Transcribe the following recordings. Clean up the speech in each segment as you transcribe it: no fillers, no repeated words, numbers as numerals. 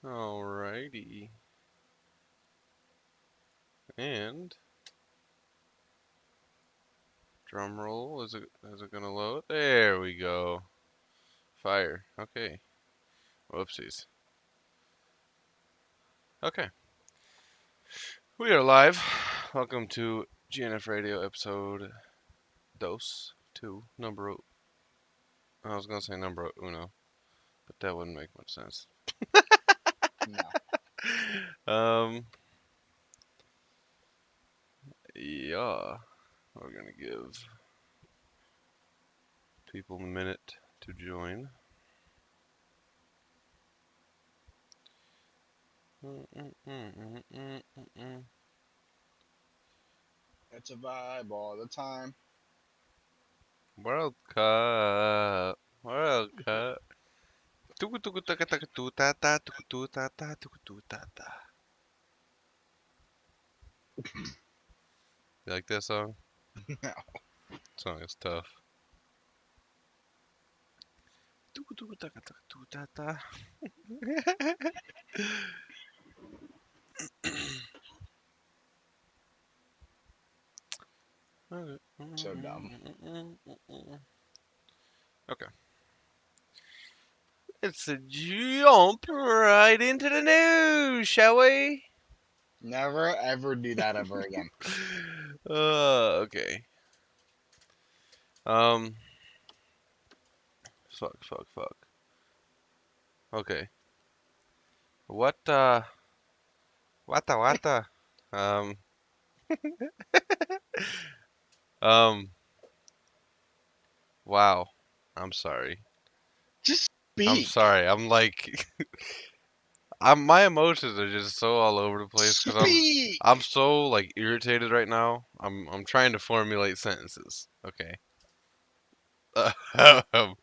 Alrighty. And drum roll, is it gonna load? There we go. Fire. Okay. Whoopsies. Okay. We are live. Welcome to GNF Radio episode dos 2, number I was gonna say number uno, but that wouldn't make much sense. No. Um yeah. We're gonna give people a minute to join. It's a vibe all the time. World Cup. World Cup. Tuku tuku taka taka tu ta ta tuku tu ta ta tuku tu ta ta. You like that song? No. Song is tough. Tuku tuku taka taka tu ta ta. So dumb. Okay. Let's jump right into the news, shall we? Never ever do that ever again. Okay. Um. Fuck. Okay. What? What? Um. Um. Wow. I'm sorry. Just I'm speak. sorry. I'm like, my emotions are just so all over the place because Speak. I'm so like irritated right now. I'm trying to formulate sentences. Okay. All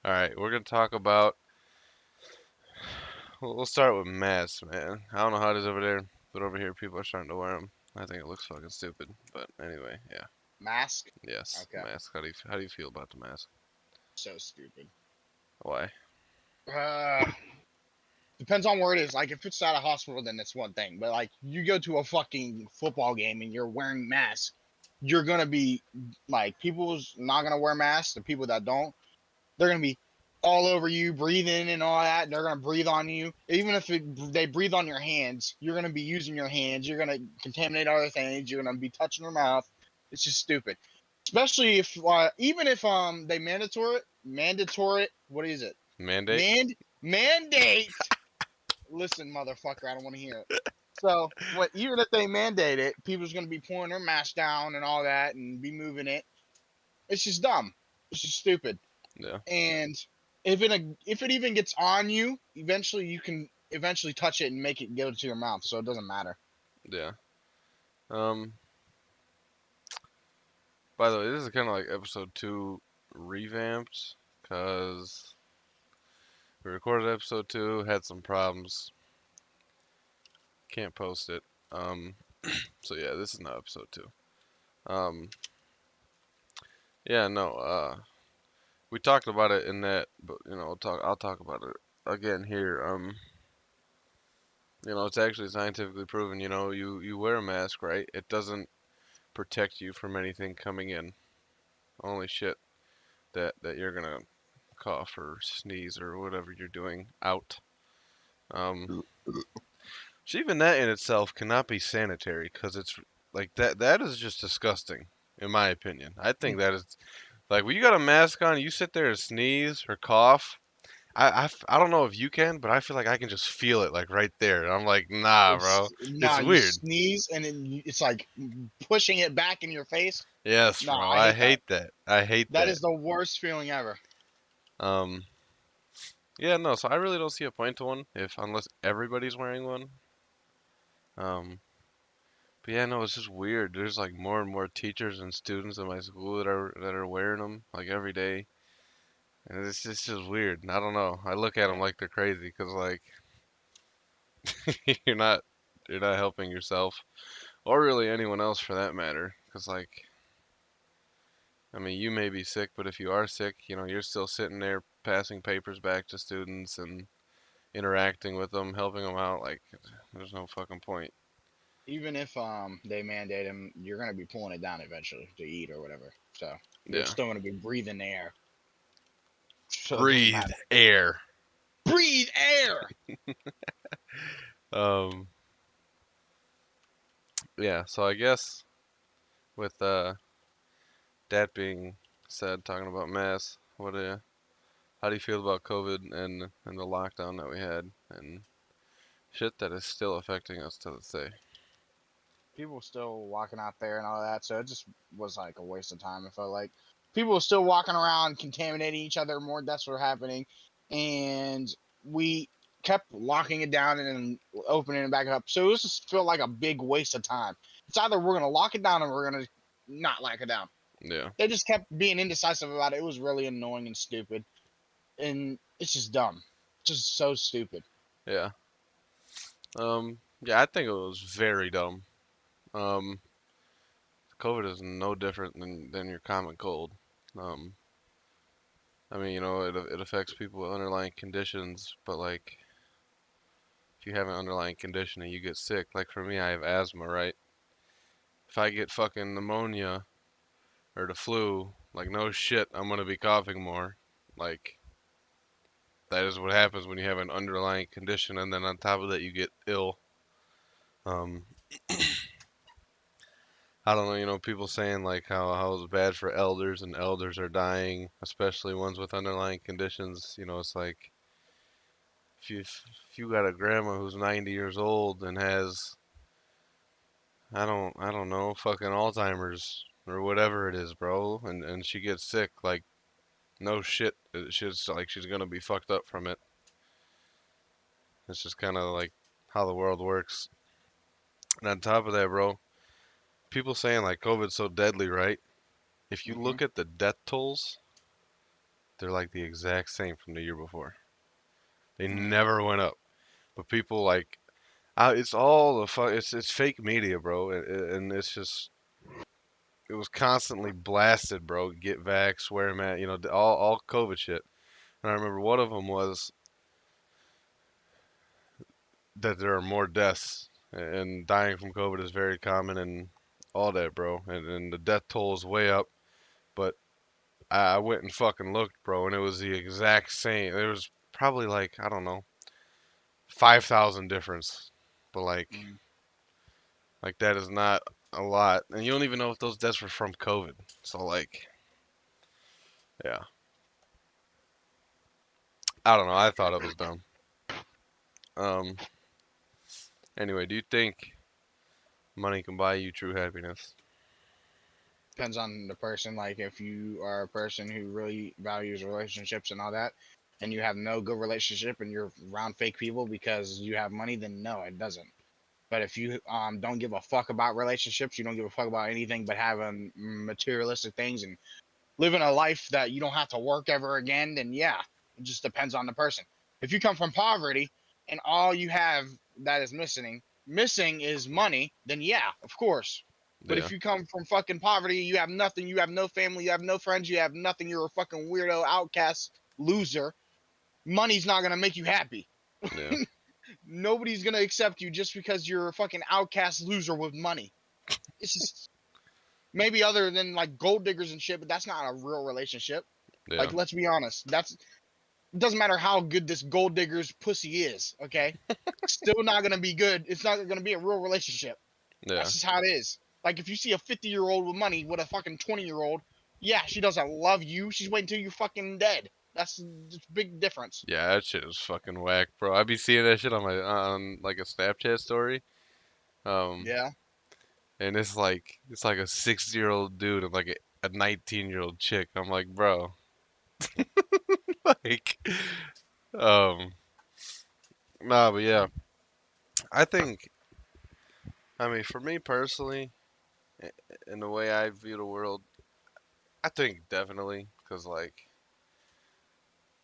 right. We're gonna talk about. We'll start with masks, man. I don't know how it is over there, but over here people are starting to wear them. I think it looks fucking stupid. But anyway, yeah. Mask. Yes, Okay. mask. How do you feel about the mask? So stupid. Why? Uh, Depends on where it is. Like if it's at a hospital, then it's one thing. But like you go to a fucking football game and you're wearing masks, you're gonna be like people's not gonna wear masks. The people that don't, they're gonna be all over you, breathing and all that. And they're gonna breathe on you. Even if they breathe on your hands, you're gonna be using your hands. You're gonna contaminate other things. You're gonna be touching your mouth. It's just stupid. Especially if, even if they mandatory. What is it? Mandate? Mandate. Listen, motherfucker, I don't want to hear it. So, what? Even if they mandate it, people's gonna be pulling their mask down and all that, and be moving it. It's just dumb. It's just stupid. Yeah. And if it even gets on you, eventually you can eventually touch it and make it go to your mouth, so it doesn't matter. Yeah. Um. By the way, this is kind of like episode 2 revamped because we recorded episode 2, had some problems, can't post it. Um, so yeah, this is now episode 2. Um, yeah, no, we talked about it in that, but I'll talk about it again here. It's actually scientifically proven. You wear a mask, right? It doesn't protect you from anything coming in. Only shit that you're gonna cough or sneeze or whatever you're doing out. Um, so even that in itself cannot be sanitary because it's like that is just disgusting, in my opinion. I think that is like when you got a mask on, you sit there and sneeze or cough. I don't know if you can, but I feel like I can just feel it like right there. And I'm like, nah, bro, It's nah, it's you weird. sneeze and then it's like pushing it back in your face. Yes, Nah, bro, I I hate that. hate that. I hate That that. is the worst feeling ever. Um, yeah, no, so I really don't see a point to one if unless everybody's wearing one. Um, But yeah, no, it's just weird. There's like more and more teachers and students in my school that are wearing them like every day, and it's just weird. I don't know. I look at them Yeah. like they're crazy because like you're not you're not helping yourself or really anyone else for that matter. Because like I mean, you may be sick, but if you are sick, you're still sitting there passing papers back to students and interacting with them, helping them out. Like, there's no fucking point. Even if they mandate them, you're gonna be pulling it down eventually to eat or whatever. So you're Yeah. still gonna be breathing air. So it doesn't Breathe matter. air. Breathe air. Um, yeah, so I guess with that being said, talking about masks, how do you feel about COVID and the lockdown that we had and shit that is still affecting us to this day? People still walking out there and all that. So it just was like a waste of time. It felt like people were still walking around contaminating each other. More deaths were happening, and we kept locking it down and then opening it back up. So it was just felt like a big waste of time. It's either we're gonna lock it down or we're gonna not lock it down. Yeah, They just kept being indecisive about it. It was really annoying and stupid, and it's just dumb, just so stupid. yeah. Yeah, I think it was very dumb. Um, COVID is no different than your common cold. Um, I mean, it affects people with underlying conditions, but like if you have an underlying condition and you get sick, like for me, I have asthma, right? If I get fucking pneumonia or the flu, like no shit, I'm gonna be coughing more. Like that is what happens when you have an underlying condition, and then on top of that, you get ill. Um, I don't know, people saying like how it's bad for elders and elders are dying, especially ones with underlying conditions. It's like if you got a grandma who's 90 years old and has I don't know fucking Alzheimer's or whatever it is, bro, and she gets sick, like no shit, she's like she's gonna be fucked up from it. It's just kind of like how the world works. And on top of that, bro, people saying like COVID's so deadly, right? If you Hmm. look at the death tolls, they're like the exact same from the year before. They Mm. never went up. But people like, it's all it's fake media, bro, and it's just it was constantly blasted, bro. Get vax, wear a mask, all COVID shit. And I remember one of them was that there are more deaths and dying from COVID is very common and all that, bro. And the death toll is way up. But I went and fucking looked, bro, and it was the exact same. There was probably like I don't know, 5,000 difference, but Mm. like that is not a lot, and you don't even know if those deaths were from COVID. So like, yeah, I don't know. I thought it was dumb. Um. Anyway, do you think money can buy you true happiness? Depends on the person. Like if you are a person who really values relationships and all that, and you have no good relationship and you're around fake people because you have money, then no, it doesn't. But if you don't give a fuck about relationships, you don't give a fuck about anything but having materialistic things and living a life that you don't have to work ever again, then yeah, it just depends on the person. If you come from poverty and all you have that is missing is money, then yeah, of course. But Yeah, if you come from fucking poverty, you have nothing, you have no family, you have no friends, you have nothing, you're a fucking weirdo, outcast, loser, money's not gonna make you happy. yeah, Nobody's gonna accept you just because you're a fucking outcast loser with money. It's just maybe other than like gold diggers and shit, but that's not a real relationship. yeah, Like, let's be honest. That's it doesn't matter how good this gold digger's pussy is, okay? Still not gonna be good. It's not gonna be a real relationship. yeah, That's just how it is. Like if you see a 50-year-old with money with a fucking 20-year-old, yeah, she doesn't love you. She's waiting until you're fucking dead. That's just big difference. yeah. That shit is fucking whack, bro. I be seeing that shit on like a Snapchat story. Um, Yeah. and it's like a 60-year-old dude and like a 19-year-old chick. I'm like, bro, like, um, nah, but yeah, I think, I mean, for me personally, in the way I view the world, I think definitely, cause like,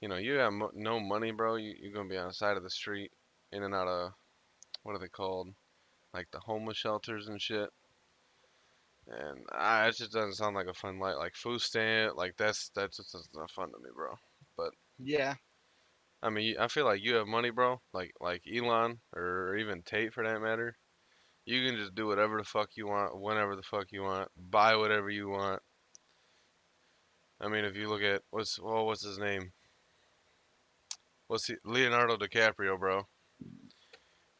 you have no money, bro. You're gonna be on the side of the street, in and out of what are they called, like the homeless shelters and shit. And it just doesn't sound like a fun life. Like food stand, like that's just not fun to me, bro. But Yeah. I mean, I feel like you have money, bro. Like Elon or even Tate for that matter. You can just do whatever the fuck you want, whenever the fuck you want, buy whatever you want. I mean, if you look at what's his name? Leonardo DiCaprio, bro.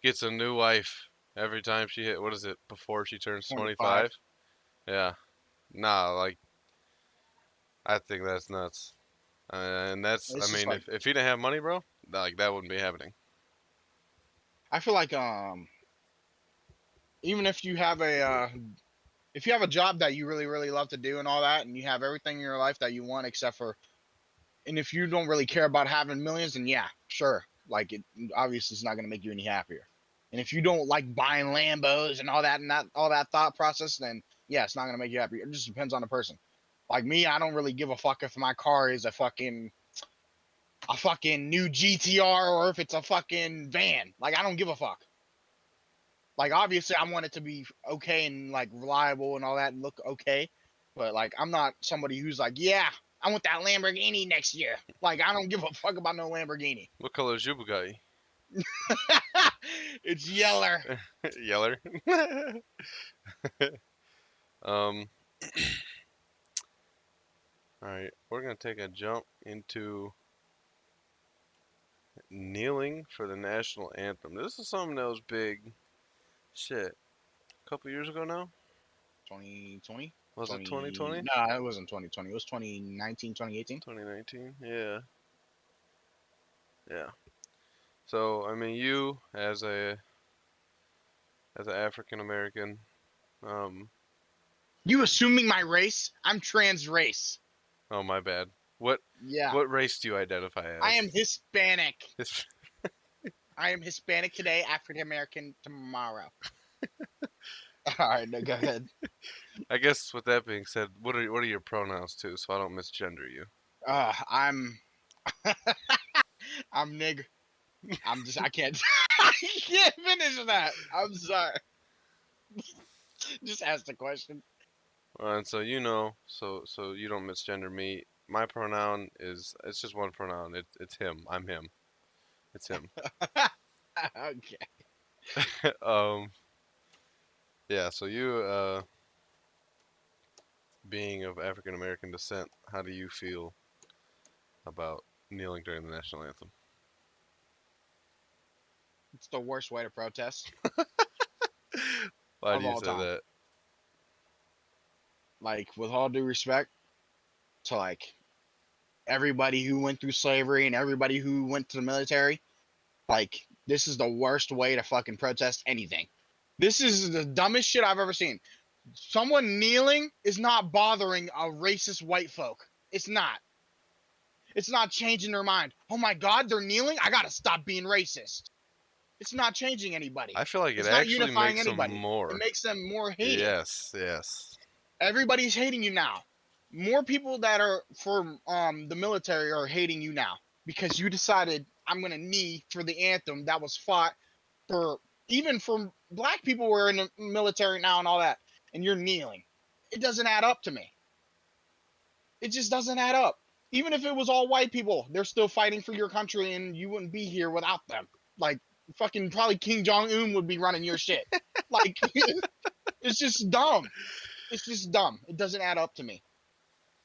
Gets a new wife every time she hit what is it, before she turns 25. 25? Yeah. Nah, like I think that's nuts. And that's I It's just mean, like if he didn't have money, bro, like that wouldn't be happening. I feel like even if you have a job that you really really love to do and all that, and you have everything in your life that you want except for, and if you don't really care about having millions, then yeah, sure, like it obviously it's not going to make you any happier. And if you don't like buying Lambos and all that thought process, then yeah, it's not going to make you happy. It just depends on the person. Like me, I don't really give a fuck if my car is a fucking new GTR or if it's a fucking van. Like I don't give a fuck. Like obviously I want it to be okay and like reliable and all that and look okay. But like I'm not somebody who's like, yeah, I want that Lamborghini next year. Like I don't give a fuck about no Lamborghini. What color is your Bugatti? It's yeller. Yeller. um. All right, we're gonna take a jump into kneeling for the national anthem. This is something that was big. Shit, a couple years ago now. 2020? Was it 20 2020? No, it wasn't 2020. It was 2019, 2018. 2019? Yeah, yeah. So I mean, you as an African American, um, You assuming my race? I'm trans race. oh my bad. What Yeah. what race do you identify I as? am Hispanic. This, I am Hispanic today, African American tomorrow. All right, no, go ahead. I guess with that being said, what are your pronouns too, so I don't misgender you? I'm I'm nigger. I can't I can't finish that. I'm sorry. Just ask the question. And so so you don't misgender me. My pronoun is it's just one pronoun. It's him. I'm him. It's him. Okay. um, yeah. So you being of African American descent, how do you feel about kneeling during the national anthem? It's the worst way to protest Why do of you all say time. that? Like with all due respect to like everybody who went through slavery and everybody who went to the military, like this is the worst way to fucking protest anything. This is the dumbest shit I've ever seen. Someone kneeling is not bothering a racist white folk. It's not. It's not changing their mind. Oh my God, they're kneeling. I gotta stop being racist. It's not changing anybody. I feel like it It's not actually unifying makes them anybody. It more. makes them more hated. Yes, yes. Everybody's hating you now. More people that are for the military are hating you now because you decided I'm gonna knee for the anthem that was fought for, even for black people who are in the military now and all that, and you're kneeling. It doesn't add up to me. It just doesn't add up. Even if it was all white people, they're still fighting for your country, and you wouldn't be here without them. Like fucking probably King Jong Un would be running your shit. Like it's just dumb. It's just dumb. It doesn't add up to me.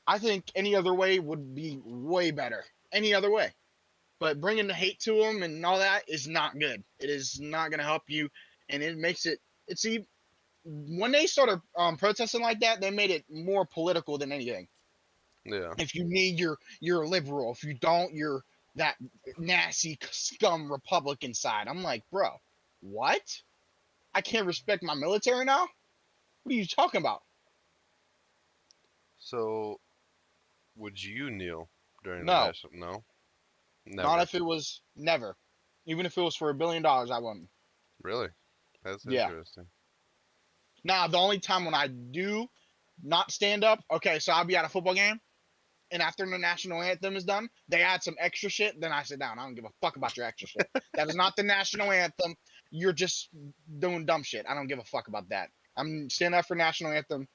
I think any other way would be way better. Any other way. But bringing the hate to them and all that is not good. It is not going to help you, and it makes it. It's even when they started protesting like that, they made it more political than anything. Yeah. If you need, you're a liberal. If you don't, you're that nasty scum Republican side. I'm like, bro, what? I can't respect my military now? What are you talking about? So would you kneel during the No, national? No, not never. if it was never. Even if it was for $1 billion, I wouldn't. Really? That's Yeah. interesting. Now, the only time when I do not stand up, okay, so I'll be at a football game, and after the national anthem is done, they add some extra shit, then I sit down. I don't give a fuck about your extra shit. That is not the national anthem. You're just doing dumb shit. I don't give a fuck about that. I'm standing up for national anthem,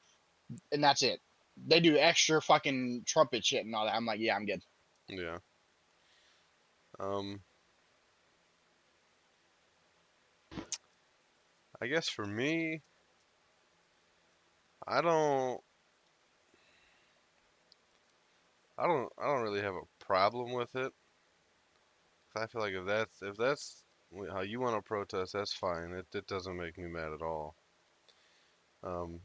and that's it. They do extra fucking trumpet shit and all that. I'm like, yeah, I'm good. Yeah. Um, I guess for me, I don't, I don't really have a problem with it. 'Cause I feel like if that's how you want to protest, that's fine. It doesn't make me mad at all. Um,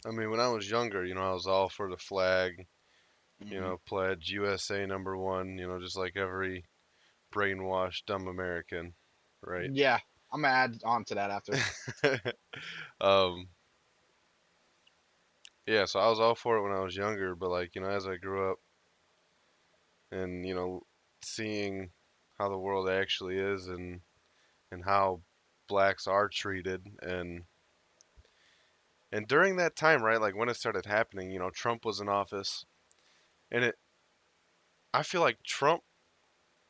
I mean, when I was younger, I was all for the flag, Hmm. pledge USA #1, just like every brainwashed dumb American, right? Yeah, I'm gonna add on to that after. um, yeah, so I was all for it when I was younger, but like, as I grew up and, seeing how the world actually is and how blacks are treated and during that time, right, like when it started happening, Trump was in office and I feel like Trump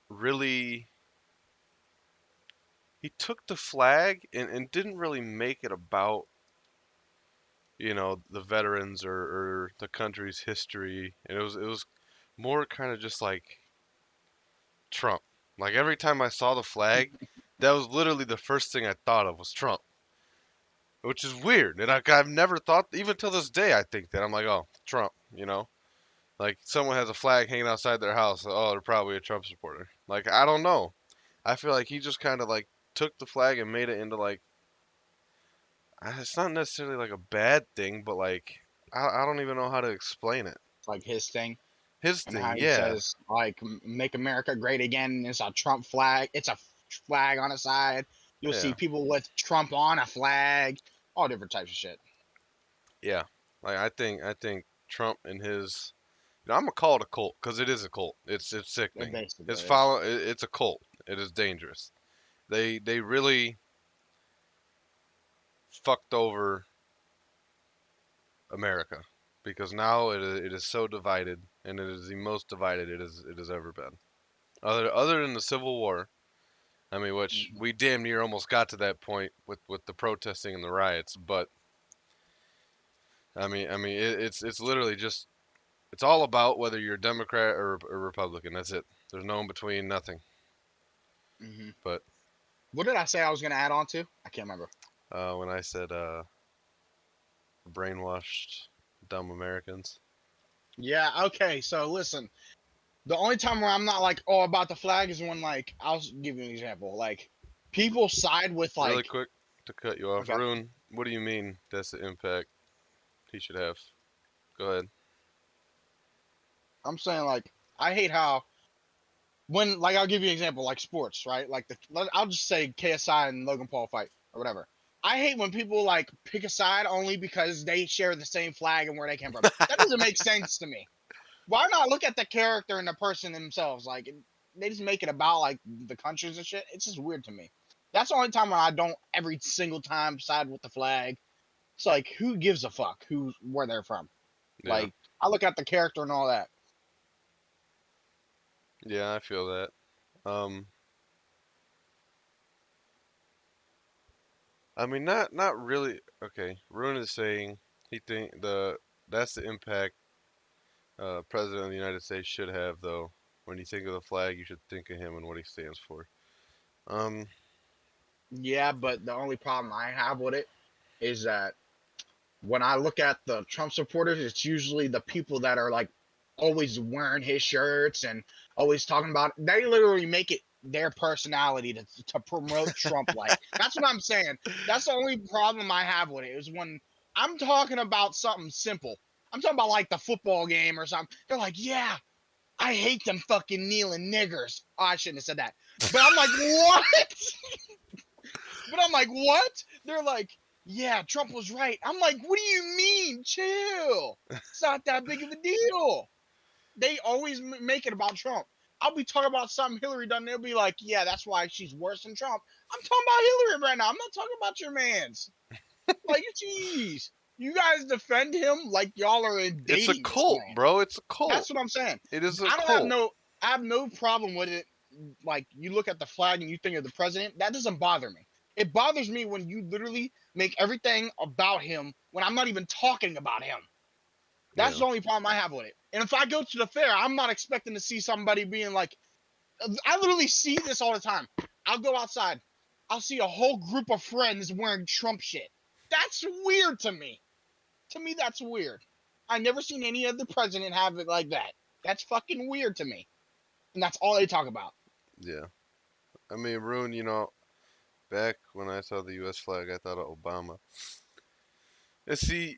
really he took the flag and didn't really make it about the veterans or the country's history, and it was more kind of just like Trump. Like every time I saw the flag, that was literally the first thing I thought of was Trump, which is weird. And I've never thought, even till this day, I think that I'm like, oh, Trump. Like someone has a flag hanging outside their house. Oh, they're probably a Trump supporter. Like I don't know. I feel like he just kind of like took the flag and made it into like it's not necessarily like a bad thing, but like I don't even know how to explain it. It's like his thing, His and how thing, he yeah, says like "Make America Great Again." It's a Trump flag. It's a flag on the side. You'll see yeah, people with Trump on a flag, all different types of shit. yeah. Like I think Trump and his, I'm gonna call it a cult because it is a cult. It's It sickening. basically is. It's a cult. It is dangerous. They really fucked over America because now it is so divided and it is the most divided it has ever been. Other than the Civil War, I mean, which Hmm. we damn near almost got to that point with the protesting and the riots, but I mean, it's literally just it's all about whether you're a Democrat or a Republican. That's it. There's no in between, nothing. Hmm. But What did I say I was gonna add on to? I can't remember. when I said brainwashed dumb Americans, Yeah. Okay. So listen, the only time where I'm not like oh about the flag is when like I'll give you an example. Like people side with really like quick to cut you off, okay, Rune. What do you mean that's the impact he should have? Go ahead. I'm saying like I hate how when like I'll give you an example like sports right like I'll just say KSI and Logan Paul fight or whatever. I hate when people like pick a side only because they share the same flag and where they came from. That doesn't make sense to me. Why not look at the character and the person themselves? Like they just make it about like the countries and shit. It's just weird to me. That's the only time when I don't every single time side with the flag. It's like who gives a fuck who where they're from? Yeah, Like I look at the character and all that. yeah, I feel that. Um, I mean, not really. Okay, Rune is saying he think that's the impact President of the United States should have, though. When you think of the flag, you should think of him and what he stands for. Um, Yeah, but the only problem I have with it is that when I look at the Trump supporters, it's usually the people that are like always wearing his shirts and always talking about. They literally make it their personality to promote Trump. Like that's what I'm saying. That's the only problem I have with it is when I'm talking about something simple. I'm talking about like the football game or something. They're like, yeah, I hate them fucking kneeling niggers. Oh, I shouldn't have said that. But I'm like, what? But I'm like, what? They're like, yeah, Trump was right. I'm like, what do you mean? Chill. It's not that big of a deal. They always make it about Trump. I'll be talking about something Hillary done. They'll be like, yeah, that's why she's worse than Trump. I'm talking about Hillary right now. I'm not talking about your man's. Like, jeez. You guys defend him like y'all are in it's a dating this cult, man. bro. It's a cult. That's what I'm saying. It is a I don't have cult. no I have no problem with it. Like you look at the flag and you think of the president, that doesn't bother me. It bothers me when you literally make everything about him when I'm not even talking about him. That's Yeah, the only problem I have with it. And if I go to the fair, I'm not expecting to see somebody being like, I literally see this all the time. I'll go outside. I'll see a whole group of friends wearing Trump shit. That's weird to me. To me, that's weird. I've never seen any other president have it like that. That's fucking weird to me. And that's all they talk about. Yeah. I mean, Rune, back when I saw the U.S. flag, I thought of Obama. And see,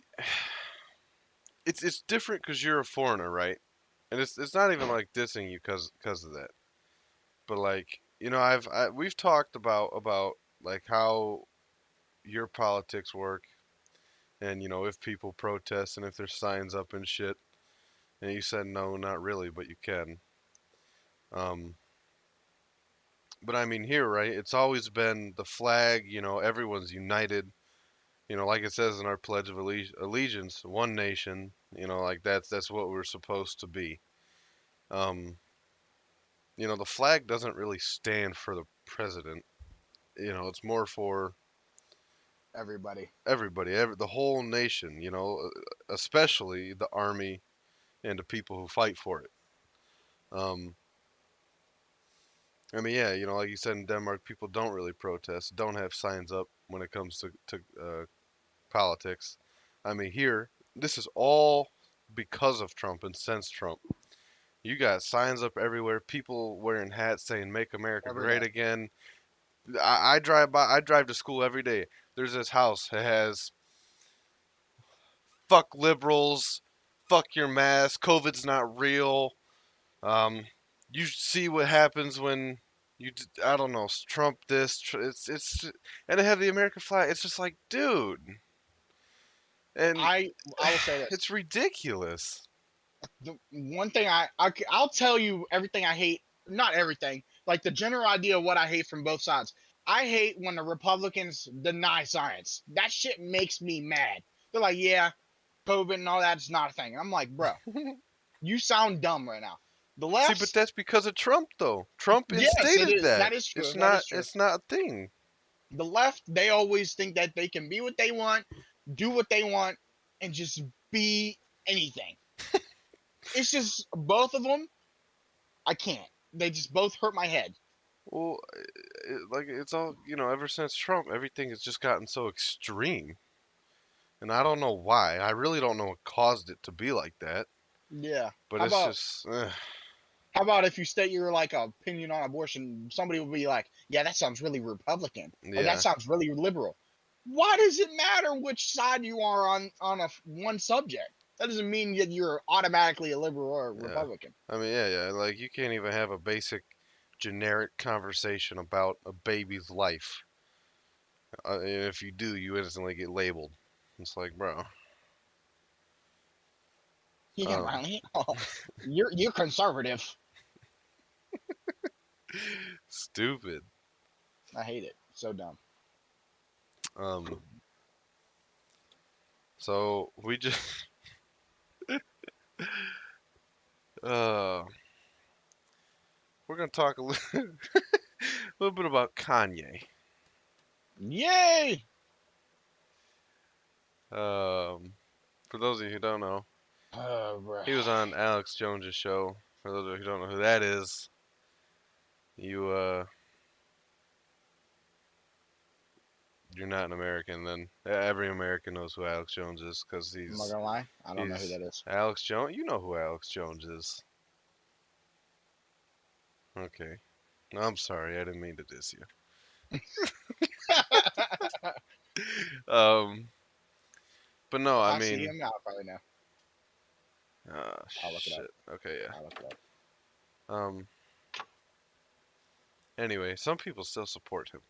it's different because you're a foreigner, right? And it's not even like dissing you because of that. But like, we've talked about like how your politics work, and if people protest and if there's signs up and shit. And you said no, not really, but you can. Um, but I mean, here, right? It's always been the flag. Everyone's united. Like it says in our Pledge of Allegiance, one nation. Like that's what we're supposed to be. Um, the flag doesn't really stand for the president. It's more for Everybody. everybody, the whole nation. Especially the army and the people who fight for it. Um, I mean, yeah, like you said in Denmark, people don't really protest, don't have signs up when it comes to politics. I mean, here, this is all because of Trump and since Trump. You got signs up everywhere, people wearing hats saying "Make America Every Great day. Again." I drive to school every day. There's this house that has "Fuck liberals," "Fuck your mask," "COVID's not real." Um, you see what happens when I don't know, Trump this, it's, and they have the American flag. It's just like, dude, and I will say this. it's ridiculous. The one thing I'll tell you everything I hate. Not everything. Like the general idea of what I hate from both sides. I hate when the Republicans deny science. That shit makes me mad. They're like, yeah, COVID and all that's not a thing. I'm like, bro, you sound dumb right now. The See, but left, that's because of Trump, though. Trump yes, it instated is. that. That is true. It's That not. is true. It's not a thing. The left, they always think that they can be what they want, do what they want, and just be anything. It's just both of them. I can't. They just both hurt my head. Well, like it's all ever since Trump, everything has just gotten so extreme, and I don't know why. I really don't know what caused it to be like that. Yeah. But How it's about just, how about if you state your like opinion on abortion, somebody will be like, "Yeah, that sounds really Republican," or "That yeah, sounds really liberal." Why does it matter which side you are on a one subject? That doesn't mean that you're automatically a liberal or a yeah. Republican. I mean, yeah, yeah. Like you can't even have a basic generic conversation about a baby's life. And if you do, you instantly get labeled. It's like, bro, Yeah, um, Riley. Oh, you're conservative. stupid. I hate it. So dumb. Um, so we just, uh, we're gonna talk a little bit about Kanye. Yay! Um, for those of you who don't know, Oh, bro. he was on Alex Jones's show. For those of you who don't know who that is, you you're not an American then. Every American knows who Alex Jones is because I'm not gonna lie. I don't know who he's that is. Alex Jones. You know who Alex Jones is. Okay. No, I'm sorry. I didn't mean to diss you. Um, but no, If I I see mean, him, I'll probably know. I'll look it up. shit. Okay, yeah. I'll look it up. Um, anyway, some people still support him.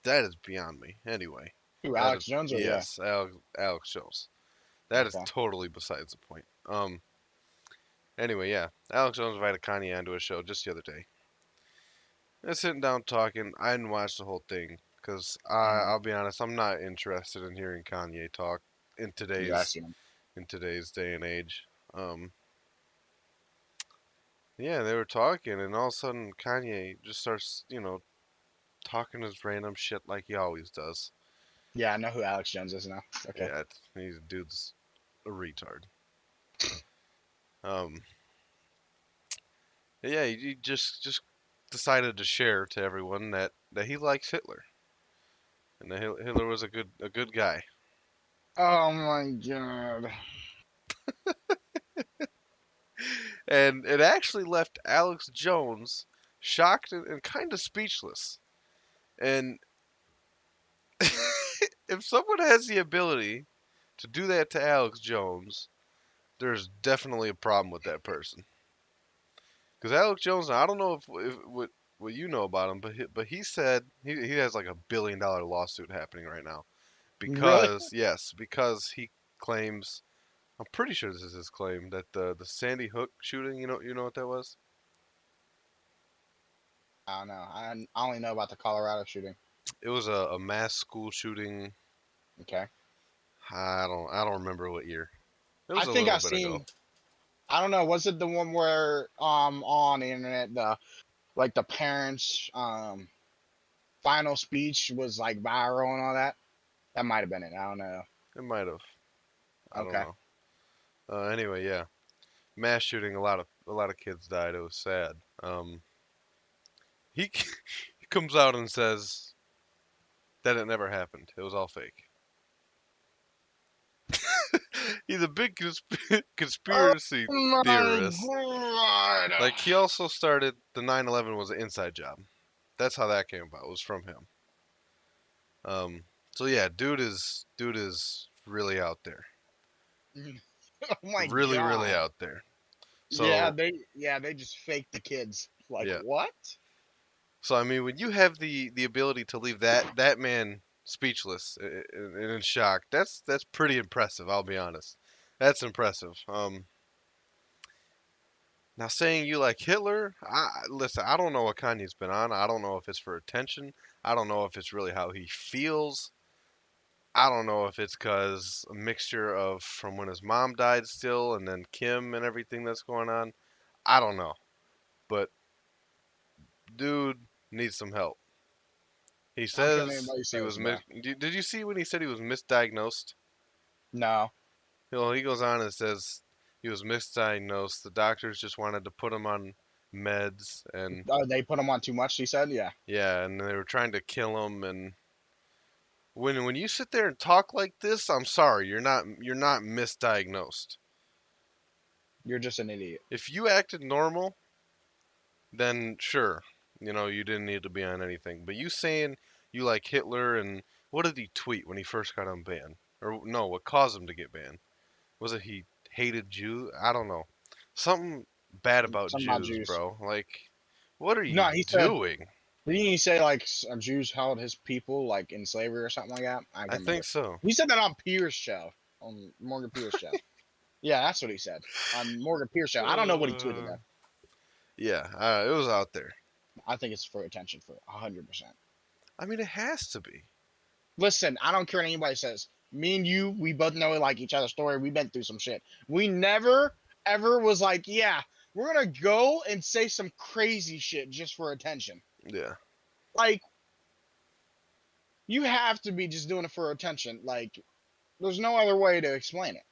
That is beyond me. Anyway, Who, that is Alex Jones or yeah? yes, Alex Jones. That is Okay. totally besides the point. Anyway, yeah, Alex Jones invited Kanye onto a show just the other day. They're sitting down talking. I didn't watch the whole thing because Mm-hmm. I'll be honest, I'm not interested in hearing Kanye talk in Yeah, I today's see him. day and age. Um, yeah, they were talking, and all of a sudden Kanye just starts, talking his random shit like he always does. Yeah, I know who Alex Jones is now. Okay. Yeah, he's dude's a retard. Um, yeah, he just decided to share to everyone that he likes Hitler and that Hitler was a good guy. Oh my god. And it actually left Alex Jones shocked and kind of speechless. And if someone has the ability to do that to Alex Jones, there's definitely a problem with that person. Because Alex Jones, I don't know if what you know about him, but he said he has like $1 billion lawsuit happening right now Really? because yes, because he claims, I'm pretty sure this is his claim, that the Sandy Hook shooting, you know what that was? I don't know. I only know about the Colorado shooting. It was a mass school shooting. Okay. I don't remember what year. It I was a think little I've bit ago. seen. I don't know. Was it the one where on the internet the like the parents final speech was like viral and all that? That might have been it. I don't know. It might have. I don't Okay. know. Anyway, yeah, mass shooting. A lot of kids died. It was sad. He he comes out and says that it never happened. It was all fake. He's a big Oh conspiracy my theorist. god. Like he also started the 9/11 was an inside job. That's how that came about. It was from him. Um, so yeah, dude is really out there. Oh my Really, really god. out there. Yeah, So they just faked the kids. Like yeah. what? So I mean, when you have the ability to leave that man speechless and in shock, that's pretty impressive. I'll be honest. That's impressive. Now saying you like Hitler, listen. I don't know what Kanye's been on. I don't know if it's for attention. I don't know if it's really how he feels. I don't know if it's cause a mixture of from when his mom died still, and then Kim and everything that's going on. I don't know, but dude needs some help. He I don't care what says anybody he was says, bro. Did you see when he said he was misdiagnosed? No. He goes on and says he was misdiagnosed. The doctors just wanted to put him on meds, and Oh, they put him on too much, he said? Yeah. yeah, and they were trying to kill him. And when you sit there and talk like this, I'm sorry, you're not misdiagnosed. You're just an idiot. If you acted normal, then sure, you didn't need to be on anything. But you saying you like Hitler, and what did he tweet when he first got unbanned? Or no, what caused him to get banned? Was it he hated Jews? I don't know. Something bad about Something about Jews, Jews. bro. Like, what are you No, he said, doing? didn't he say like Jews held his people like in slavery or something like that? I I can't think remember. so. He said that on Pierce show, on Morgan Pierce show. Yeah, that's what he said on Morgan Pierce show. I don't know what he tweeted Uh, though. yeah, it was out there. I think it's for attention for 100%. I mean, it has to be. Listen, I don't care what anybody says. Me and you, we both know like each other's story. We've been through some shit. We never ever was like, yeah, we're gonna go and say some crazy shit just for attention. Yeah. Like, you have to be just doing it for attention. Like, there's no other way to explain it.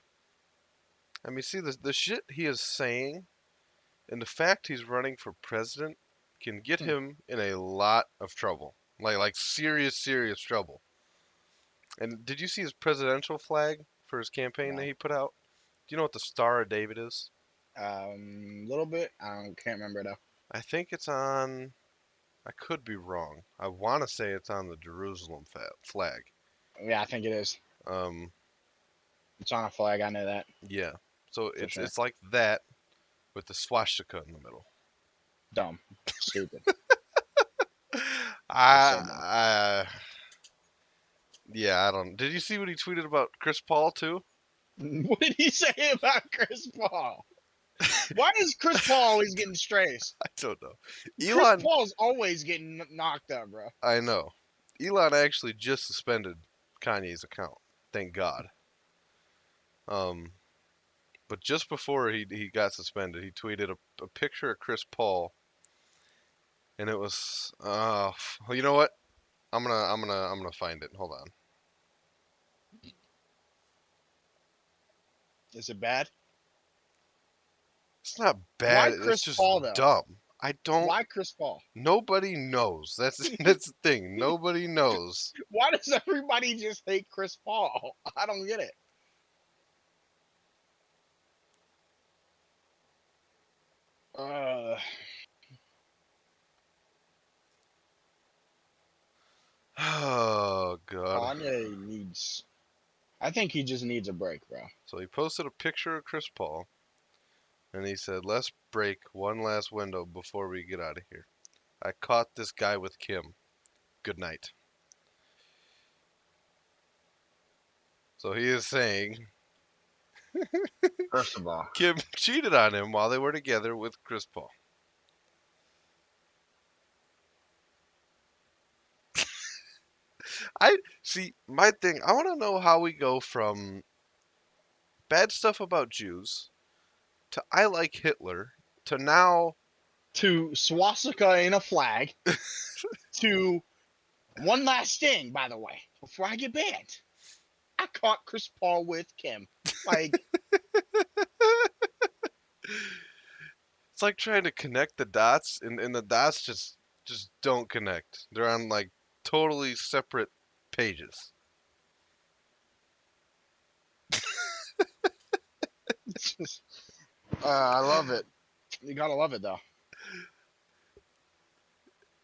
I mean, see, the shit he is saying and the fact he's running for president can get Hmm. him in a lot of trouble. Like serious, serious trouble. And did you see his presidential flag for his campaign that No. he put out? Do you know what the Star of David is? Little bit. Can't remember though. I think it's on. I could be wrong. I want to say it's on the Jerusalem flag. Yeah, I think it is. Um, It's on a flag. I know that yeah. So for it's sure. it's like that with the swastika in the middle. Dumb, stupid. It's so dumb. I yeah, I don't. Did you see what he tweeted about Chris Paul too? What did he say about Chris Paul? Why is Chris Paul always getting strays? I don't know. Chris Elon, Paul's always getting knocked up, bro. I know. Elon actually just suspended Kanye's account. Thank God. Um, but just before he got suspended, he tweeted a picture of Chris Paul, and it was well, you know what? I'm gonna find it. Hold on. Is it bad? It's not bad. Why It's Chris just Paul though? dumb. I don't. Why Chris Paul? Nobody knows. That's the thing. Nobody knows. Why does everybody just hate Chris Paul? I don't get it. Uh, Oh God. Kanye needs. I think he just needs a break, bro. So he posted a picture of Chris Paul, and he said, "Let's break one last window before we get out of here. I caught this guy with Kim. Good night." So he is saying First of all, Kim cheated on him while they were together with Chris Paul. I see my thing. I want to know how we go from bad stuff about Jews to I like Hitler to now. to swastika in a flag to one last thing, by the way, before I get banned. I caught Chris Paul with Kim. Like, It's like trying to connect the dots, and the dots just don't connect. They're on like totally separate pages. it's just, I love it. You gotta love it, though.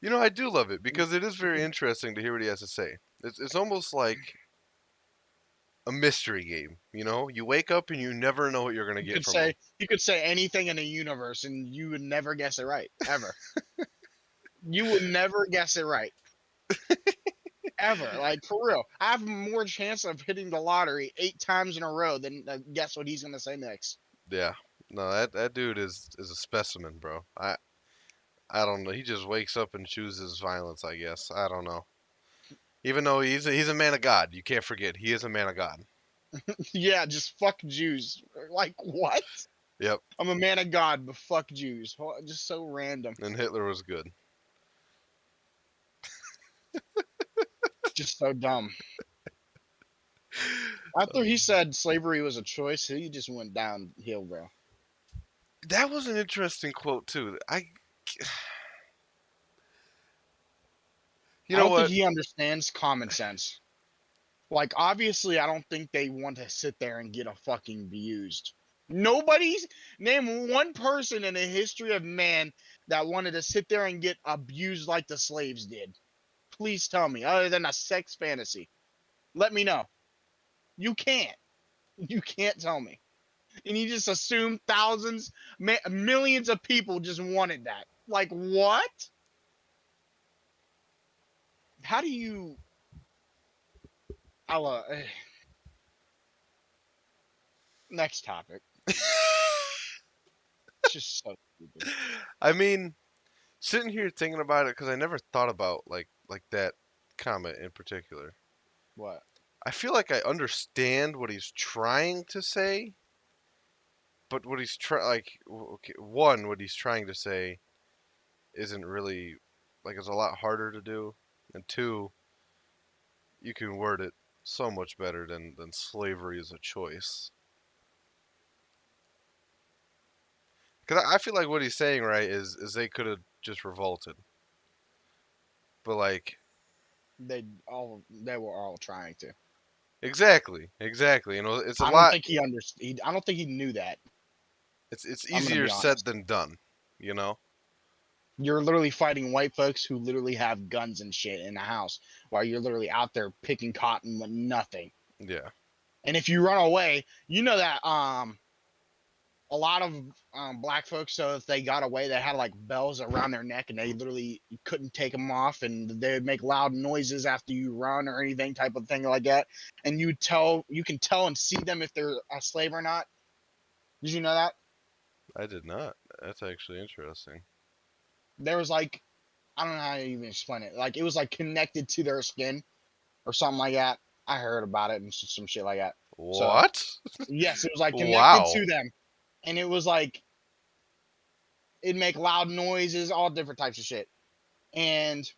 You know, I do love it because it is very interesting to hear what he has to say. It's almost like a mystery game. You know, you wake up and you never know what you're gonna You get could from him. say you could say anything in the universe, and you would never guess it right, ever. You would never guess it right, ever. Like, for real. I have more chance of hitting the lottery 8 times in a row than guess what he's gonna say next. Yeah, no, that dude is a specimen, bro. I don't know. He just wakes up and chooses violence. I guess I don't know. Even though he's a man of God, you can't forget he is a man of God. Yeah, just fuck Jews. Like, what? Yep, I'm a man of God, but fuck Jews. Just so random. and Hitler was good. Just so dumb. After he said slavery was a choice, he just went downhill, bro. That was an interesting quote too. You I know don't think what? he understands common sense. Like, obviously, I don't think they want to sit there and get a fucking abused. Nobody's name one person in the history of man that wanted to sit there and get abused like the slaves did. Please tell me, other than a sex fantasy. Let me know. You can't. You can't tell me. And you just assume thousands, millions of people just wanted that. Like, what? How do you? I'll, next topic. It's just so stupid. I mean, sitting here thinking about it because I never thought about like that comment in particular. What? I feel like I understand what he's trying to say, but what he's okay, one, what he's trying to say isn't really like it's a lot harder to do, and two, you can word it so much better than slavery is a choice. Because I feel like what he's saying right is they could have just revolted, but like They were all trying to. exactly. You know, it's a I don't lot. think he understood. I don't think he knew that. It's I'm gonna easier be said honest. than done. You know. You're literally fighting white folks who literally have guns and shit in the house while you're literally out there picking cotton with nothing. Yeah. And if you run away, you know that a lot of black folks, so if they got away, they had like bells around their neck and they literally couldn't take them off, and they would make loud noises after you run or anything type of thing like that. And you can tell and see them if they're a slave or not. Did you know that? I did not. That's actually interesting. There was like, I don't know how to even explain it. Like, it was like connected to their skin or something like that. I heard about it and some shit like that. So What? yes, it was like connected Wow. to them, and it was like it'd make loud noises, all different types of shit, and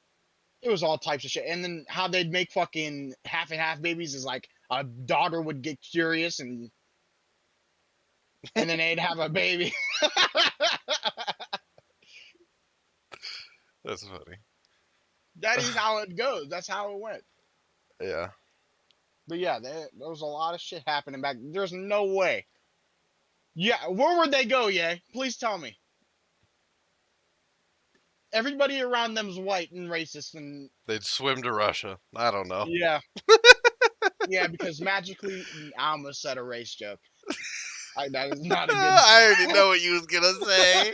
it was all types of shit. And then how they'd make fucking half and half babies is like a daughter would get curious and then they'd have a baby. That's funny. That is how it goes. That's how it went. Yeah. But yeah, there was a lot of shit happening back. There's no way. Yeah, where would they go? Yeah, please tell me. Everybody around them is white and racist, and They'd swim to Russia. I don't know. yeah, yeah, because magically, I almost said a race joke. That is not a good I already know what you was gonna say.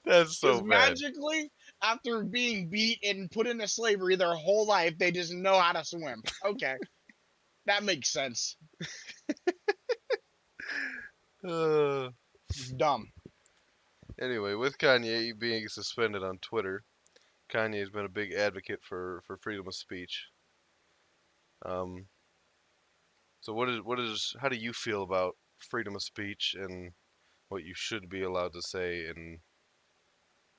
That's because so bad. magically, after being beat and put into slavery their whole life, they just know how to swim. Okay, that makes sense. Uh, Dumb. anyway, with Kanye being suspended on Twitter, Kanye has been a big advocate for freedom of speech. Um, so what is how do you feel about freedom of speech and what you should be allowed to say and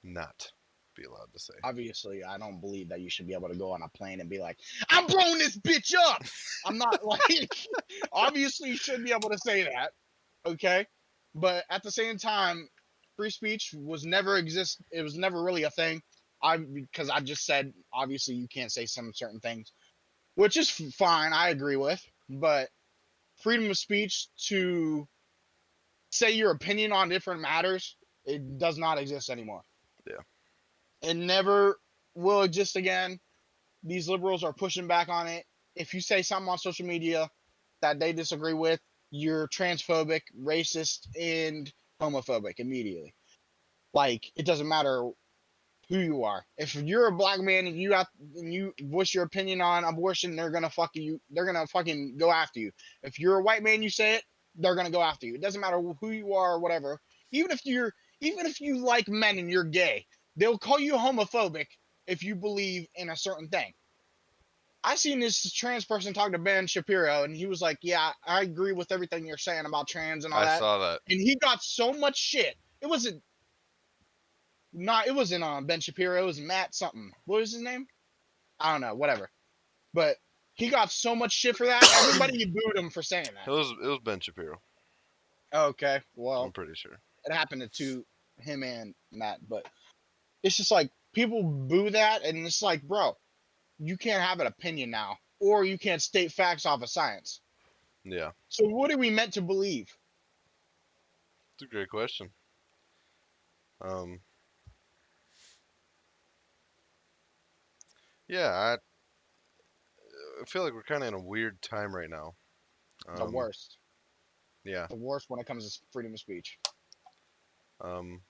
not be allowed to say? Obviously, I don't believe that you should be able to go on a plane and be like, "I'm blowing this bitch up." I'm not like. Obviously, you should be able to say that. Okay, but at the same time, free speech was never exist. It was never really a thing. I because I just said obviously you can't say some certain things, which is fine. I agree with, but freedom of speech to say your opinion on different matters, it does not exist anymore. Yeah. It never will exist again. These liberals are pushing back on it. If you say something on social media that they disagree with, you're transphobic, racist, and homophobic immediately. Like it doesn't matter who you are. If you're a black man and you voice your opinion on abortion, they're gonna fuck you. They're gonna fucking go after you. If you're a white man, you say it, they're gonna go after you. It doesn't matter who you are or whatever. Even if you're even if you like men and you're gay, they'll call you homophobic if you believe in a certain thing. I seen this trans person talk to Ben Shapiro, and he was like, "Yeah, I agree with everything you're saying about trans and all I that." saw that. And he got so much shit. It wasn't Ben Shapiro. It was Matt something. What was his name? I don't know. Whatever. But he got so much shit for that. Everybody booed him for saying It that. was Ben Shapiro. Okay, I'm well, pretty sure. it happened to him and Matt, but it's just like people boo that, and it's like, bro, you can't have an opinion now, or you can't state facts off of science. Yeah. So what are we meant to believe? It's a great question. Um, yeah, I feel like we're kind of in a weird time right now. The Um, worst. yeah. The worst when it comes to freedom of speech. Um,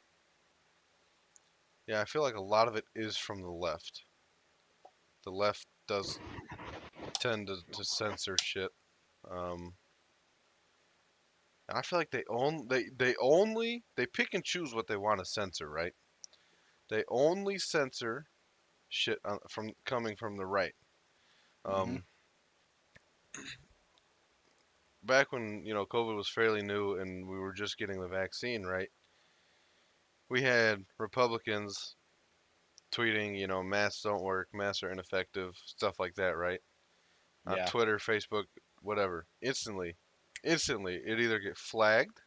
yeah, I feel like a lot of it is from the left. The left does tend to censor shit. Um, and I feel like they pick and choose what they want to censor, right? They only censor shit from coming from the right. Hmm. Um, back when COVID was fairly new and we were just getting the vaccine, right? We had Republicans tweeting, masks don't work, masks are ineffective, stuff like that, right? On Yeah. Twitter, Facebook, whatever. Instantly, it either get flagged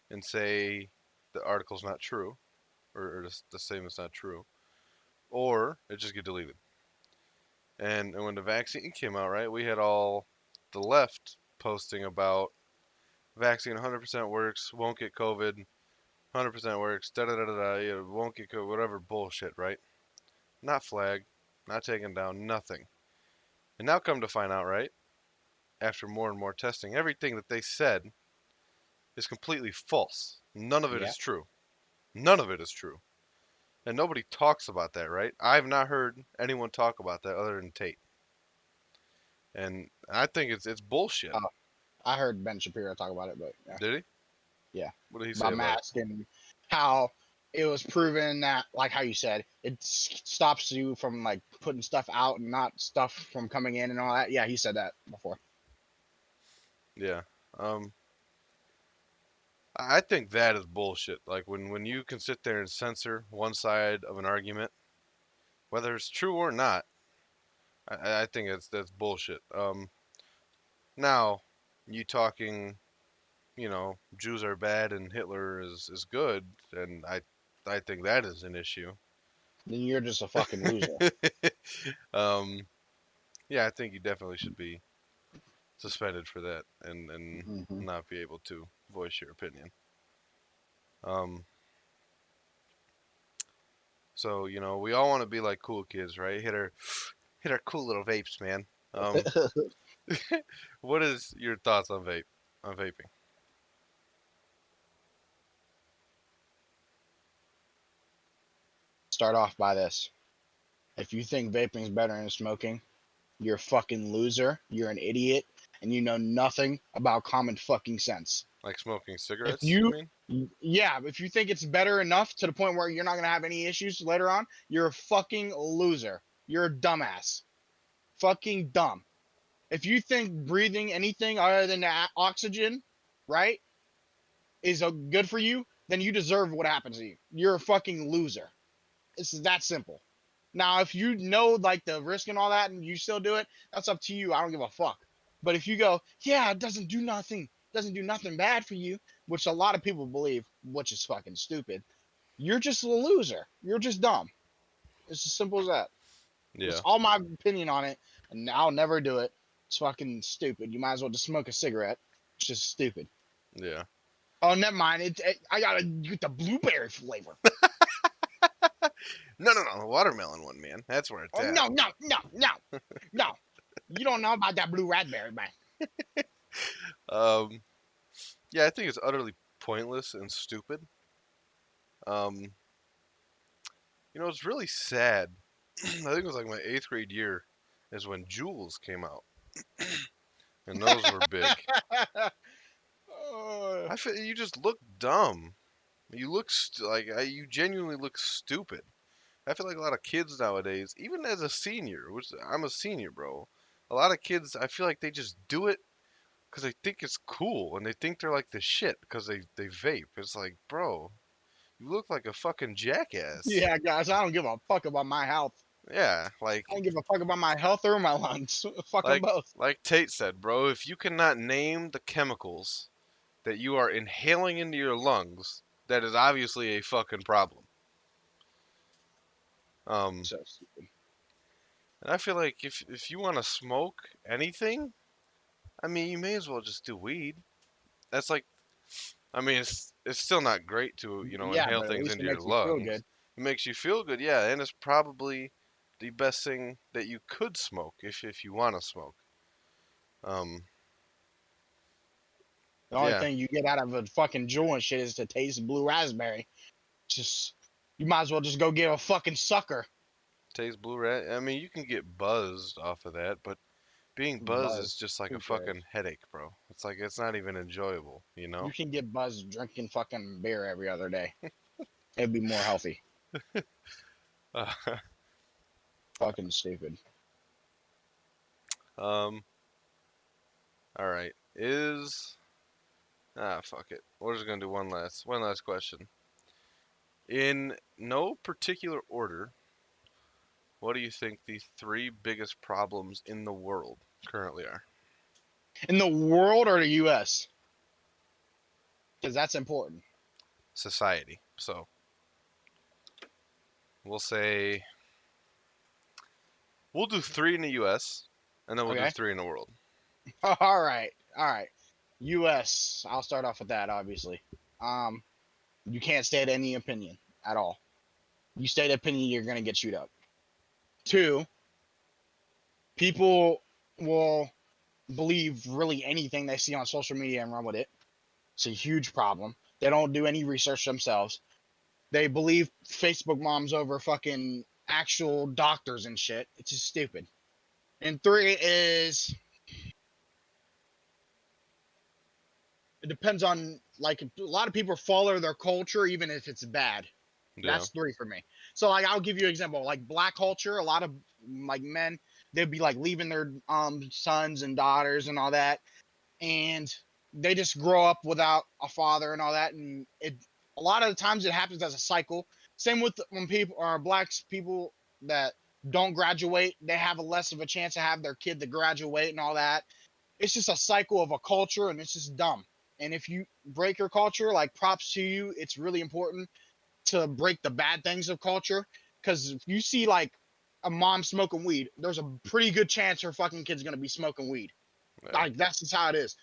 and say the article's not true, or the statement's not true, or it just get deleted. And when the vaccine came out, right, we had all the left posting about vaccine 100% works, won't get COVID, 100% works, da da da da da, won't get COVID, whatever bullshit, right? Not flagged, not taken down, nothing. And now come to find out, right, after more and more testing, everything that they said is completely false. None of it Yeah. is true. None of it is true. And nobody talks about that, right? I've not heard anyone talk about that other than Tate. And I think it's bullshit. I heard Ben Shapiro talk about it, but yeah. Did he? Yeah, What did he say about about it? mask and how it was proven that, like how you said, it stops you from like putting stuff out and not stuff from coming in and all that. Yeah, he said that before. Yeah. Um, I think that is bullshit. Like when you can sit there and censor one side of an argument, whether it's true or not, I think that's bullshit. Now, you talking, Jews are bad and Hitler is good, and I think that is an issue. then you're just a fucking loser. um, yeah, I think you definitely should be suspended for that and Hmm. not be able to voice your opinion. Um, so we all want to be like cool kids, right? Hit our cool little vapes, man. Um, what is your thoughts on vaping? Start off by this. If you think vaping's better than smoking, you're a fucking loser. You're an idiot, and you know nothing about common fucking sense. Like smoking If cigarettes, you you, mean? yeah, if you think it's better enough to the point where you're not gonna have any issues later on, you're a fucking loser. You're a dumbass. Fucking dumb. If you think breathing anything other than oxygen, right, is good for you, then you deserve what happens to you. You're a fucking loser. It's that simple. Now, if you know like the risk and all that, and you still do it, that's up to you. I don't give a fuck. But if you go, yeah, it doesn't do nothing bad for you, which a lot of people believe, which is fucking stupid. You're just a loser. You're just dumb. It's as simple as that. That's Yeah, all my opinion on it, and I'll never do it. It's fucking stupid. You might as well just smoke a cigarette. It's just stupid. yeah. Oh, never mind. I gotta get the blueberry flavor. No, no, no, the watermelon one, man. That's where it's Oh at. no, no, no, no, no. You don't know about that blue raspberry, man. Um, yeah, I think it's utterly pointless and stupid. Um, it's really sad. I think it was like my eighth grade year is when Juuls came out, and those were big. Uh, I feel you just look dumb. You look you genuinely look stupid. I feel like a lot of kids nowadays, even as a senior, which I'm a senior, bro. A lot of kids, I feel like they just do it because they think it's cool and they think they're like the shit because they vape. It's like, bro, you look like a fucking jackass. yeah, guys, I don't give a fuck about my health. Yeah, I don't give a fuck about my health or my lungs. Fuck them like both. like Tate said, bro. If you cannot name the chemicals that you are inhaling into your lungs, that is obviously a fucking problem. Um, So stupid. and I feel like if you want to smoke anything, I mean, you may as well just do weed. That's like, I mean, it's still not great to Yeah, inhale but at things least into it your makes you feel lungs. good. It makes you feel good, yeah, and it's probably the best thing that you could smoke if you want to smoke. Um, The only yeah, thing you get out of a fucking jewel and shit is to taste blue raspberry. Just you might as well just go get a fucking sucker. taste blue rat. I mean, you can get buzzed off of that, but being buzzed is Buzz. just like a Who cares? fucking headache, bro. It's like it's not even enjoyable, you You know? can get buzzed drinking fucking beer every other day. It'd be more healthy. Fucking stupid. um, all right. Fuck it. We're just gonna do one last question. In no particular order, what do you think the three biggest problems in the world currently are? In the world or the U.S. Because that's important. Society. So we'll say we'll do three in the U.S. and then we'll do Okay. three in the world. All right. All right. U.S. I'll start off with that. Obviously. Um. You can't state any opinion at all. You state opinion, you're gonna get chewed up. Two, people will believe really anything they see on social media and run with it. It's a huge problem. They don't do any research themselves. They believe Facebook moms over fucking actual doctors and shit. It's just stupid. And three is it depends on like a lot of people follow their culture even if it's bad. Yeah. That's three for me. So like I'll give you an example. Like black culture, a lot of like men, they'd be like leaving their sons and daughters and all that, and they just grow up without a father and all that, and it a lot of the times it happens as a cycle. Same with when people are blacks people that don't graduate, they have a less of a chance to have their kid to graduate and all that. It's just a cycle of a culture, and it's just dumb. And if you break your culture, like props to you, it's really important to break the bad things of culture. Because if you see like a mom smoking weed, there's a pretty good chance her fucking kid's gonna be smoking weed. Yeah. Like that's just how it is.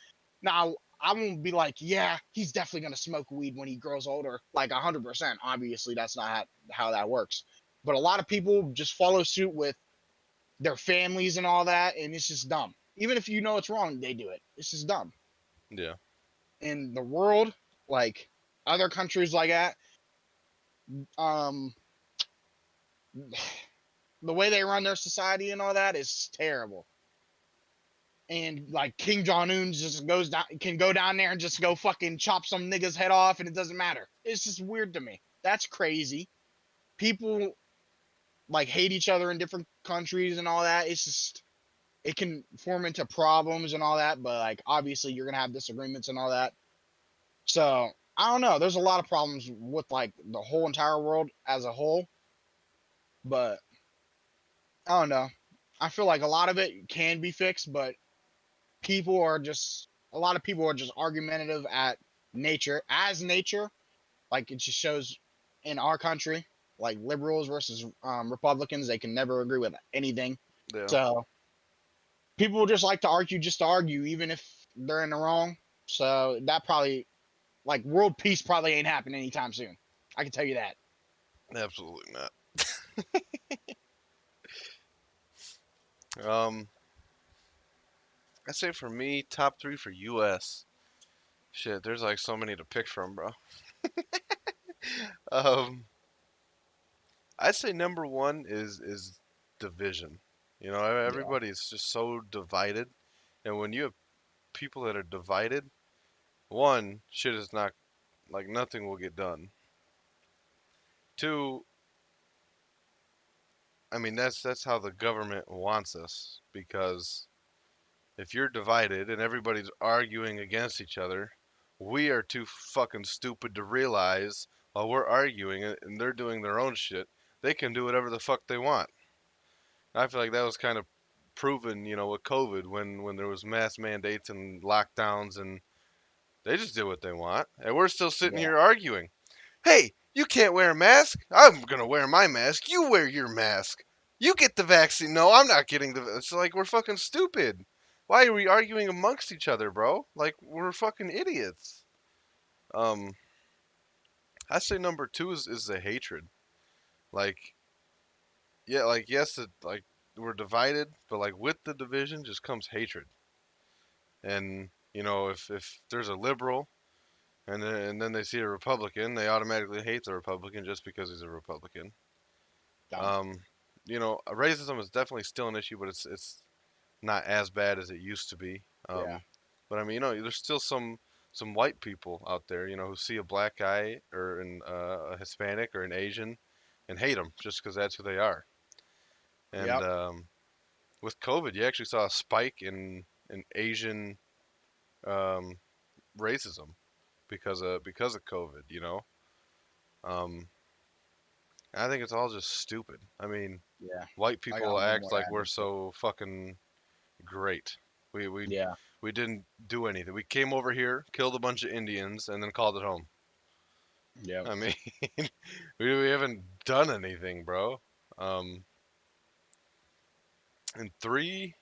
Now I won't be like, yeah, he's definitely gonna smoke weed when he grows older, like 100%. Obviously, that's not how that works. But a lot of people just follow suit with their families and all that, and it's just dumb. Even if you know it's wrong, they do it. It's just dumb. Yeah. In the world, like other countries like that, um, the way they run their society and all that is terrible. And like King Jong Un just goes down, can go down there and just go fucking chop some nigga's head off, and it doesn't matter. It's just weird to me. That's crazy. People like hate each other in different countries and all that. It's just it can form into problems and all that. But like obviously you're gonna have disagreements and all that. So I don't know. There's a lot of problems with like the whole entire world as a whole. But I don't know. I feel like a lot of it can be fixed, but people are just a lot of people are just argumentative at nature as nature. Like it just shows in our country, like liberals versus Republicans, they can never agree with anything. Yeah. So people just like to argue just to argue, even if they're in the wrong. So that probably like world peace probably ain't happening anytime soon. I can tell you that. Absolutely not. Um, I say for me, top three for U.S. Shit, there's like so many to pick from, bro. Um, I'd say number one is division. You know, Yeah, everybody's just so divided, and when you have people that are divided, one, shit is not like nothing will get done. Two, I mean that's how the government wants us because if you're divided and everybody's arguing against each other, we are too fucking stupid to realize while we're arguing and they're doing their own shit, they can do whatever the fuck they want. I feel like that was kind of proven, you know, with COVID when there was mass mandates and lockdowns and they just did what they want. And we're still sitting yeah, here arguing. Hey, you can't wear a mask. I'm gonna wear my mask. You wear your mask. You get the vaccine. No, I'm not getting the. It's like we're fucking stupid. Why are we arguing amongst each other, bro? Like we're fucking idiots. Um, I say number two is the hatred. Like yeah, like yes, like we're divided, but like with the division just comes hatred. And you know, if there's a liberal and then they see a Republican, they automatically hate the Republican just because he's a Republican. dumb. Um, you know, racism is definitely still an issue, but it's not as bad as it used to be. Yeah, But I mean, you know, there's still some white people out there, you know, who see a black guy or a Hispanic or an Asian and hate them just because that's who they are. And yep, with COVID, you actually saw a spike in Asian um, racism because of COVID. You know, um, I think it's all just stupid. I mean, yeah. white I got people a little act more to like add to we're it. so fucking great. We we Yeah, we didn't do anything. We came over here, killed a bunch of Indians, and then called it home. yep, I mean, we haven't done anything, bro. And three,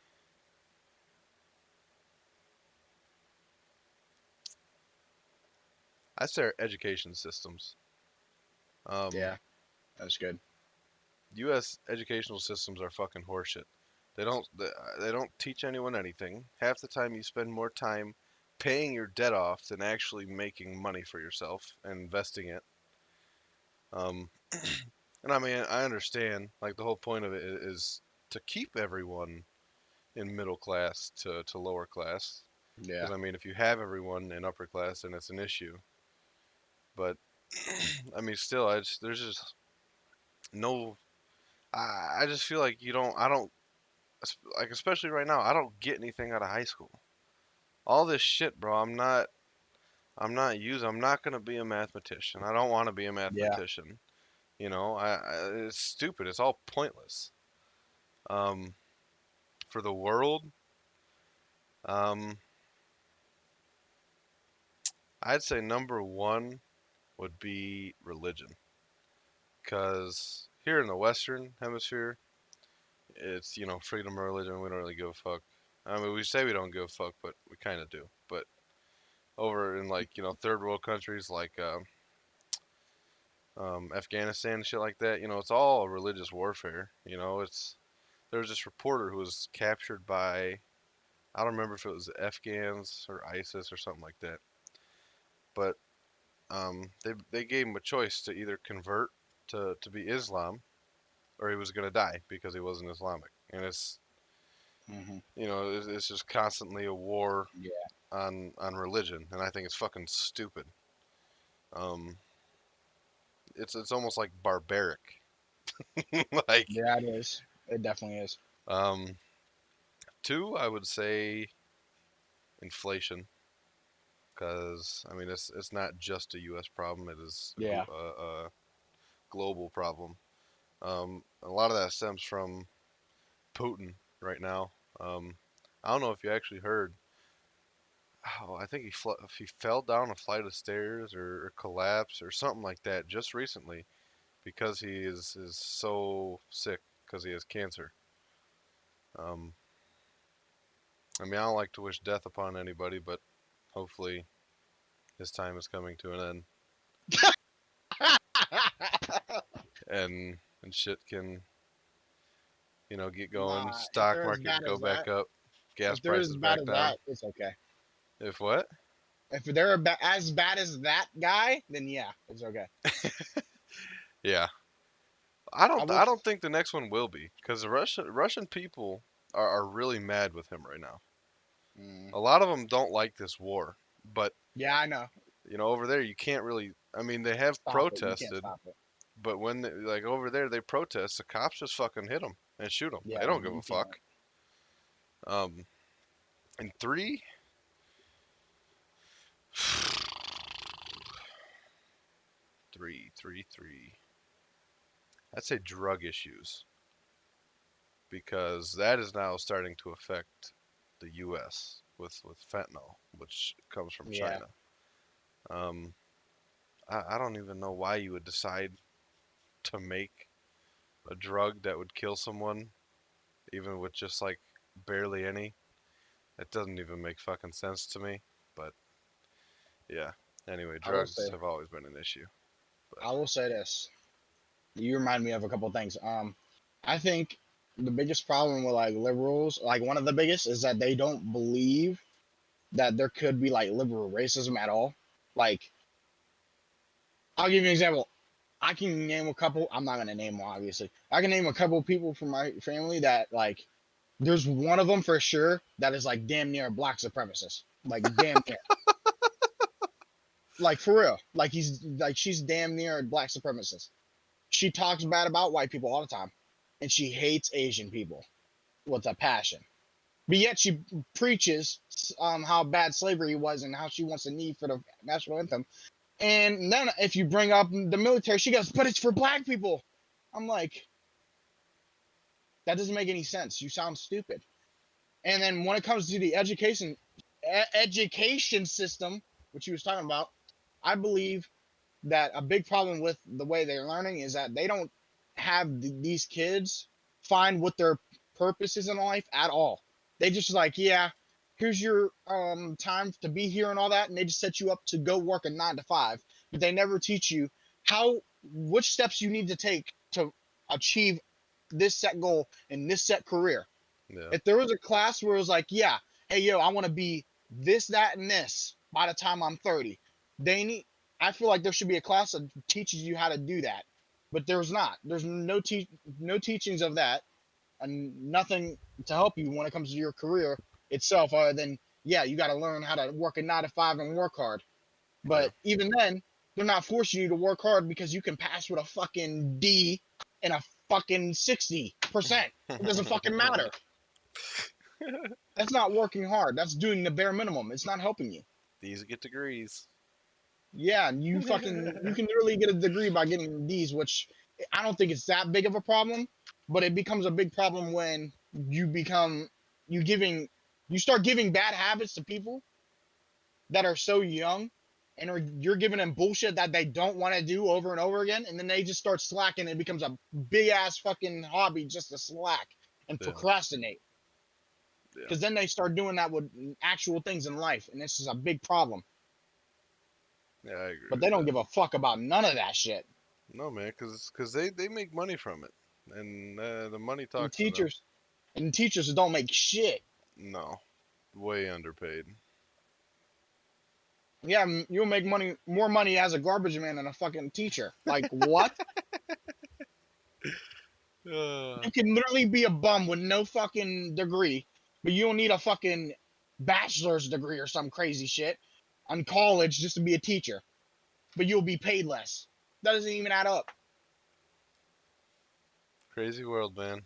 I say our education systems. Um, yeah. That's good. U.S. educational systems are fucking horseshit. They don't teach anyone anything. Half the time, you spend more time paying your debt off than actually making money for yourself and investing it. Um, and I mean, I understand. Like the whole point of it is to keep everyone in middle class to lower class. Yeah, Because I mean, if you have everyone in upper class, then it's an issue. But I mean, still, there's just no. I just feel like you don't. I don't like, especially right now. I don't get anything out of high school. All this shit, bro. I'm not using. I'm not gonna be a mathematician. I don't want to be a yeah, mathematician. You know, it's stupid. It's all pointless. Um, for the world, um, I'd say number one would be religion. Because here in the Western Hemisphere, it's freedom of religion. We don't really give a fuck. I mean, we say we don't give a fuck, but we kind of do. But over in like third world countries like Afghanistan and shit like that, it's all religious warfare. It's there was this reporter who was captured by I don't remember if it was the Afghans or ISIS or something like that, but they gave him a choice to either convert to be Islam or he was gonna die because he wasn't Islamic, and it's Hmm. it's just constantly a war Yeah, on religion, and I think it's fucking stupid. Um, it's almost like barbaric. Like, yeah, it is. It definitely is. um, two, I would say inflation, because I mean it's not just a U.S. problem; it is Yeah. a global problem. A lot of that stems from Putin right now. Um, I don't know if you actually heard. Oh, I think he fell down a flight of stairs or collapsed or something like that just recently because he is so sick because he has cancer. Um, I mean, I don't like to wish death upon anybody, but hopefully his time is coming to an end, and shit can get going. Nah, if Stock they're as market bad go as back that, up, gas if they're as prices bad back as down. that, it's okay. If what? If they're as bad as that guy, then yeah, it's okay. Yeah, I I don't will. I don't think the next one will be because the Russian people are really mad with him right now. Mm, A lot of them don't like this war, but yeah, I know. over there you can't really. I mean, they have Stop it. You can't protested, stop it. but when like over there they protest, the cops just fucking hit them and shoot them. They Yeah, don't give you a can't. fuck. Um, and three, three. I'd say drug issues because that is now starting to affect the U.S. with fentanyl, which comes from Yeah, China. Um, I don't even know why you would decide to make a drug that would kill someone, even with just like barely any. It doesn't even make fucking sense to me. But yeah. Anyway, I will drugs say. have always been an issue. But I will say this. You remind me of a couple things. I think the biggest problem with like liberals, like one of the biggest, is that they don't believe that there could be like liberal racism at all. Like, I'll give you an example. I can name a couple. I'm not gonna name them obviously. I can name a couple people from my family that like. There's one of them for sure that is like damn near a black supremacist. Like damn near. Like for real. Like she's damn near a black supremacist. She talks bad about white people all the time, and she hates Asian people with a passion. But yet she preaches how bad slavery was and how she wants a need for the national anthem. And then if you bring up the military, she goes, "But it's for black people." I'm like, that doesn't make any sense. You sound stupid. And then when it comes to the education system, which he was talking about, I believe that a big problem with the way they're learning is that they don't have these kids find what their purpose is in life at all. They just like, yeah, here's your time to be here and all that, and they just set you up to go work a 9 to 5, but they never teach you which steps you need to take to achieve this set goal in this set career. yeah, If there was a class where it was like, yeah, hey yo, I want to be this, that, and this by the time I'm 30, they need. I feel like there should be a class that teaches you how to do that, but there's not. There's no teachings of that, and nothing to help you when it comes to your career itself, other than yeah, you got to learn how to work a 9 to 5 and work hard. yeah. But even then, they're not forcing you to work hard because you can pass with a fucking D and a fucking 60%. It doesn't fucking matter. That's not working hard. That's doing the bare minimum. It's not helping you. These get degrees. Yeah, and you can literally get a degree by getting these, which I don't think it's that big of a problem, but it becomes a big problem when you become you giving you start giving bad habits to people that are so young. and or you're giving them bullshit that they don't want to do over and over again, and then they just start slacking. And it becomes a big ass fucking hobby just to slack and Yeah, procrastinate. yeah, Because then they start doing that with actual things in life, and this is a big problem. yeah. I agree But with they don't that. give a fuck about none of that shit. No, man, cause they make money from it, and the money And talks to them. teachers and teachers don't make shit. No, way underpaid. Yeah, you'll make money, more money as a garbage man than a fucking teacher. Like what? Uh, You can literally be a bum with no fucking degree, but you don't need a fucking bachelor's degree or some crazy shit on college just to be a teacher. But you'll be paid less. That doesn't even add up. Crazy world, man.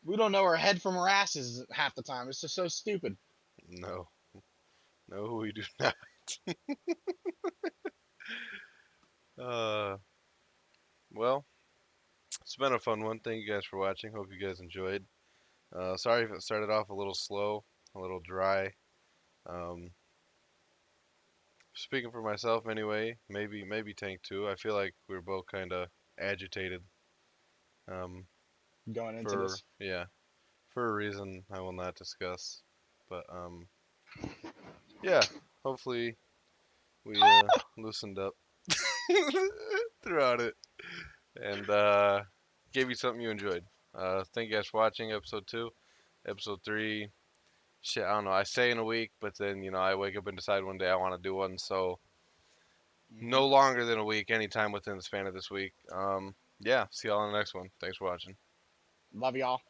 We don't know our head from our asses half the time. It's just so stupid. No, no, we do not. Uh, well, it's been a fun one. Thank you guys for watching. Hope you guys enjoyed. Sorry if it started off a little slow, a little dry. Um, Speaking for myself, anyway, maybe Tank too. I feel like we are both kind of agitated. Um, Going into for this. yeah, for a reason I will not discuss. But yeah, hopefully we loosened up throughout it and gave you something you enjoyed. Thank you guys for watching episode 2. Episode 3, shit, I don't know. I say in a week, but then, I wake up and decide one day I want to do one. So Mm-hmm. no longer than a week, anytime within the span of this week. Yeah, see y'all on the next one. Thanks for watching. Love y'all.